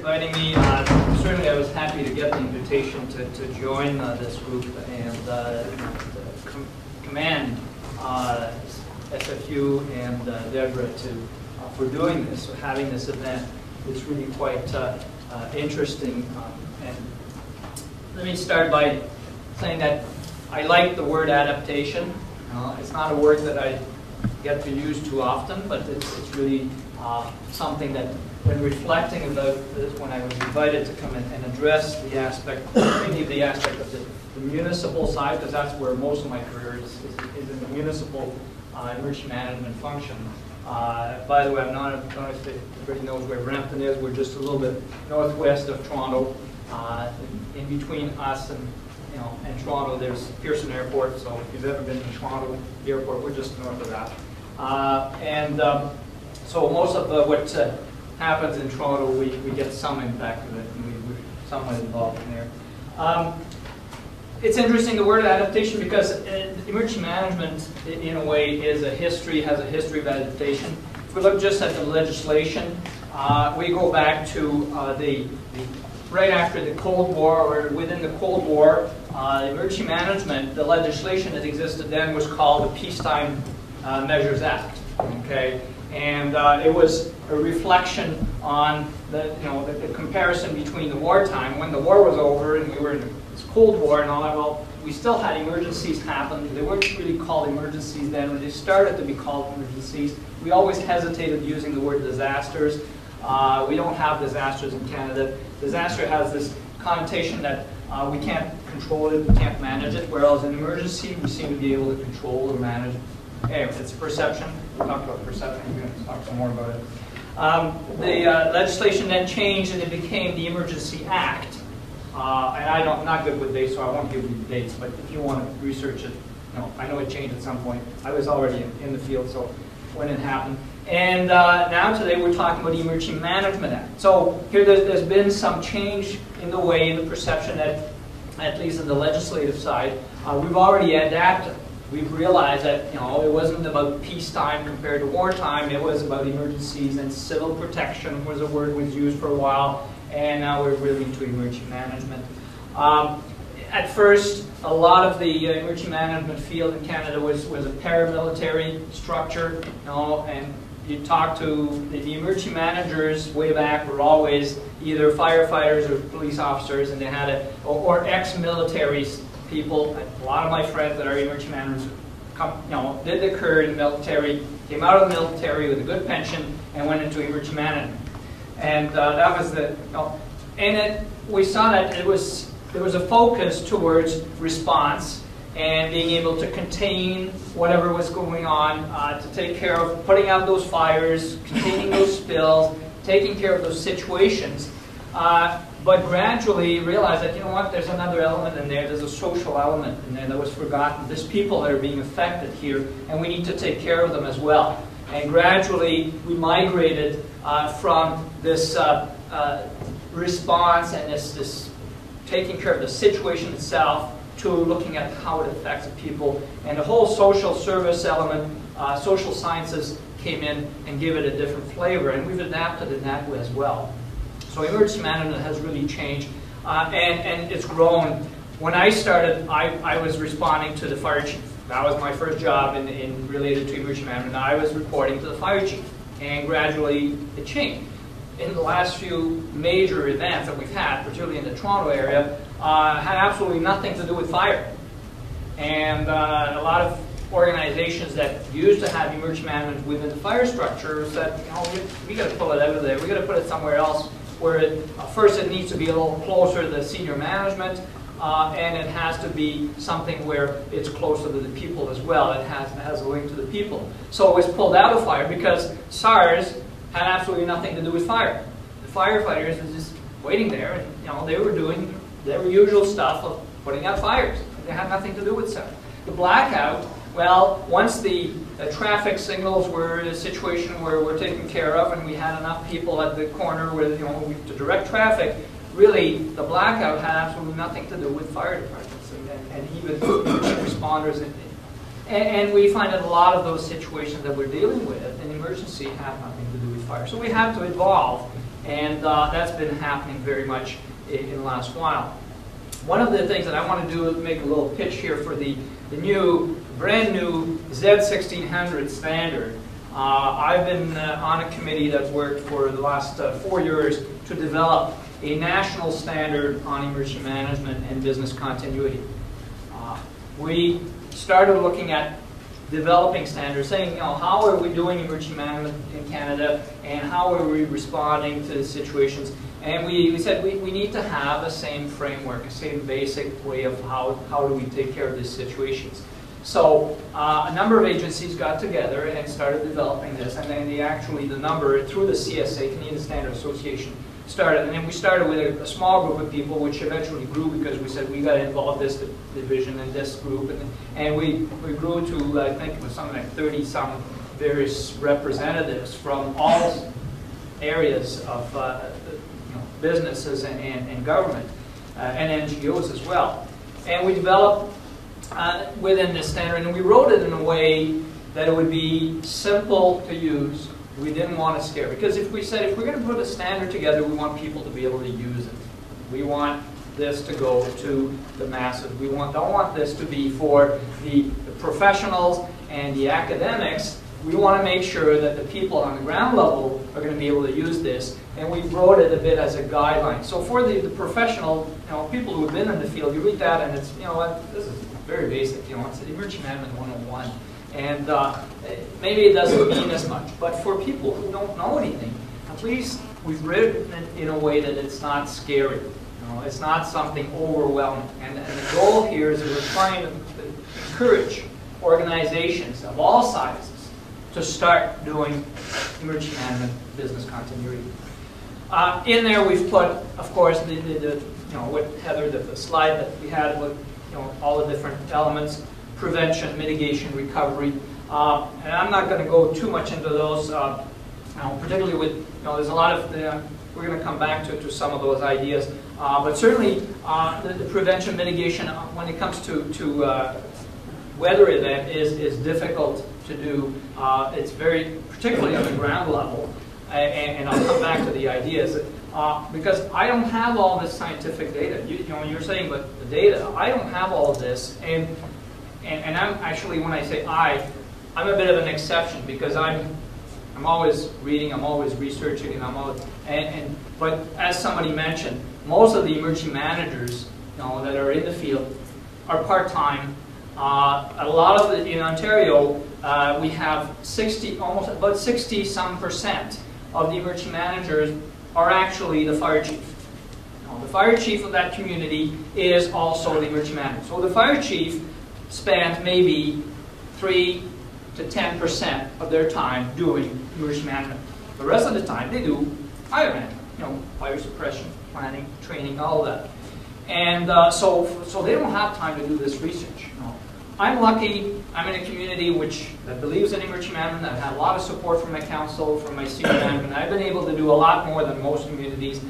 inviting me. Certainly I was happy to get the invitation to join this group and commend SFU and Deborah for doing this, for having this event. It's really quite interesting. And let me start by saying that I like the word adaptation. It's not a word that I get to use too often, but it's really something that, when reflecting about this, when I was invited to come in and address the aspect, maybe the aspect of the municipal side, because that's where most of my career is in the municipal emergency management function. By the way, I don't know if everybody knows where Brampton is. We're just a little bit northwest of Toronto. In between us and Toronto, there's Pearson Airport. So if you've ever been to Toronto Airport, we're just north of that. So most of what happens in Toronto, we get some impact of it, and we're somewhat involved in there. It's interesting, the word adaptation, because emergency management, in a way, has a history of adaptation. If we look just at the legislation, we go back to right after the Cold War, or within the Cold War, emergency management, the legislation that existed then was called the Peacetime Measures Act. Okay, and it was a reflection on the comparison between the wartime, when the war was over and we were in this Cold War and all that. Well, we still had emergencies happen. They weren't really called emergencies then. When they started to be called emergencies, we always hesitated using the word disasters. We don't have disasters in Canada. Disaster has this connotation that we can't control it, we can't manage it, whereas in emergency, we seem to be able to control or manage it. Anyway, it's perception. We'll talk about perception. We're going to talk some more about it. The legislation then changed, and it became the Emergency Act. And I'm not good with dates, so I won't give you the dates. But if you want to research it, I know it changed at some point. I was already in the field, so when it happened. And now today we're talking about the Emergency Management Act. So here there's been some change in the way, the perception that, at least on the legislative side, we've already adapted. We've realized that it wasn't about peacetime compared to wartime. It was about emergencies, and civil protection was a word was used for a while, and now we're really into emergency management. At first, a lot of the emergency management field in Canada was a paramilitary structure, and you talk to the emergency managers way back were always either firefighters or police officers, and they had or ex-military people. A lot of my friends that are emergency managers did their career in the military, came out of the military with a good pension, and went into emergency management. And that was we saw that there was a focus towards response and being able to contain whatever was going on, to take care of putting out those fires, containing those spills, taking care of those situations. But gradually realized that, there's another element in there. There's a social element in there that was forgotten. There's people that are being affected here, and we need to take care of them as well. And gradually we migrated from this response and this taking care of the situation itself to looking at how it affects the people. And the whole social service element, social sciences came in and gave it a different flavor, and we've adapted in that way as well. So emergency management has really changed, and it's grown. When I started, I was responding to the fire chief. That was my first job in related to emergency management. I was reporting to the fire chief, and gradually it changed. In the last few major events that we've had, particularly in the Toronto area, had absolutely nothing to do with fire. And a lot of organizations that used to have emergency management within the fire structure said, we got to pull it out of there. We got to put it somewhere else, where first it needs to be a little closer to the senior management, and it has to be something where it's closer to the people as well. It has a link to the people. So it was pulled out of fire because SARS had absolutely nothing to do with fire. The firefighters were just waiting there, and they were doing their usual stuff of putting out fires. They had nothing to do with SARS. The blackout, well, once the traffic signals were in a situation where we're taken care of, and we had enough people at the corner where to direct traffic, really the blackout had absolutely nothing to do with fire departments and even responders. And we find that a lot of those situations that we're dealing with in emergency have nothing to do with fire. So we have to evolve And that's been happening very much in the last while. One of the things that I want to do is make a little pitch here for the brand new Z1600 standard. I've been on a committee that's worked for the last 4 years to develop a national standard on emergency management and business continuity. We started looking at developing standards, saying, how are we doing emergency management in Canada, and how are we responding to situations? And we said we need to have the same framework, the same basic way of how do we take care of these situations. So a number of agencies got together and started developing this, and then the number through the CSA, Canadian Standard Association, started. And then we started with a small group of people, which eventually grew because we said we got to involve this division and this group, and we grew to, I think it was something like 30-some various representatives from all areas of businesses and government and NGOs as well. And we developed within this standard, and we wrote it in a way that it would be simple to use. We didn't want to scare, because if we're going to put a standard together, we want people to be able to use it. We want this to go to the masses. We don't want this to be for the professionals and the academics. We want to make sure that the people on the ground level are going to be able to use this, and we wrote it a bit as a guideline. So for the professional, people who have been in the field, you read that and it's, this is very basic, it's emergency management 101. And maybe it doesn't mean as much, but for people who don't know anything, at least we've written it in a way that it's not scary. It's not something overwhelming. And the goal here is that we're trying to encourage organizations of all sizes to start doing emergency management business continuity. In there we've put, of course, with Heather, the slide that we had with all the different elements: prevention, mitigation, recovery. And I'm not going to go too much into those, particularly with, there's a lot of, we're going to come back to some of those ideas. But certainly the prevention, mitigation, when it comes to weather event is difficult to do. It's very, particularly on the ground level, and I'll come back to the ideas. Because I don't have all this scientific data. You're saying, but the data, I don't have all of this. And I'm actually, when I say I'm a bit of an exception, because I'm always reading, I'm always researching, and but as somebody mentioned, most of the emergency managers that are in the field are part-time. A lot of in Ontario, we have almost about 60-some% of the emergency managers are actually the fire chief. The fire chief of that community is also the emergency manager. So the fire chief spends maybe 3 to 10% of their time doing emergency management. The rest of the time they do fire management, fire suppression, planning, training, all of that. And so they don't have time to do this research. I'm lucky. I'm in a community that believes in emergency management. I've had a lot of support from my council, from my senior management. I've been able to do a lot more than most communities.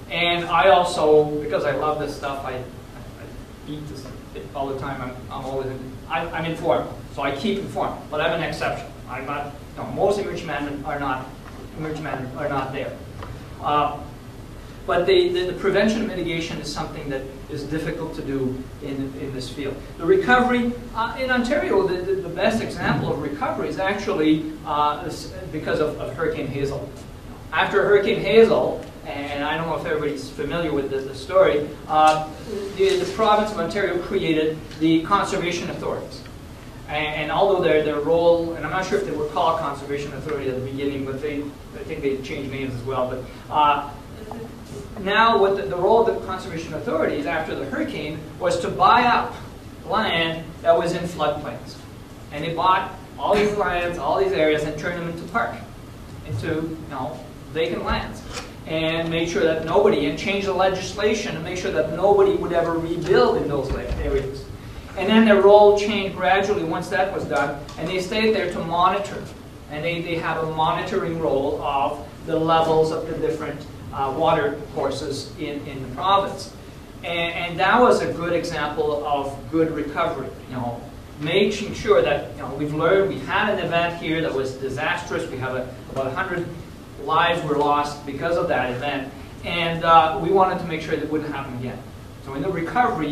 And I also, because I love this stuff, I eat this all the time. I'm informed, so I keep informed. But I'm an exception. I'm not. Most emergency management are not there. But the prevention and mitigation is something that is difficult to do in this field. The recovery, in Ontario, the best example of recovery is actually because of Hurricane Hazel. After Hurricane Hazel, and I don't know if everybody's familiar with the story, the province of Ontario created the conservation authorities. And although their role, and I'm not sure if they were called conservation authority at the beginning, but I think they changed names as well. But now what the role of the conservation authorities after the hurricane was to buy up land that was in floodplains. And they bought all these lands, all these areas, and turned them into park, into vacant lands. And made sure that and changed the legislation to make sure that nobody would ever rebuild in those areas. And then their role changed gradually once that was done, and they stayed there to monitor. And they have a monitoring role of the levels of the different water courses in the province. And that was a good example of good recovery. Making sure that we've learned, we had an event here that was disastrous. We have about 100 lives were lost because of that event, and we wanted to make sure that it wouldn't happen again. So in the recovery,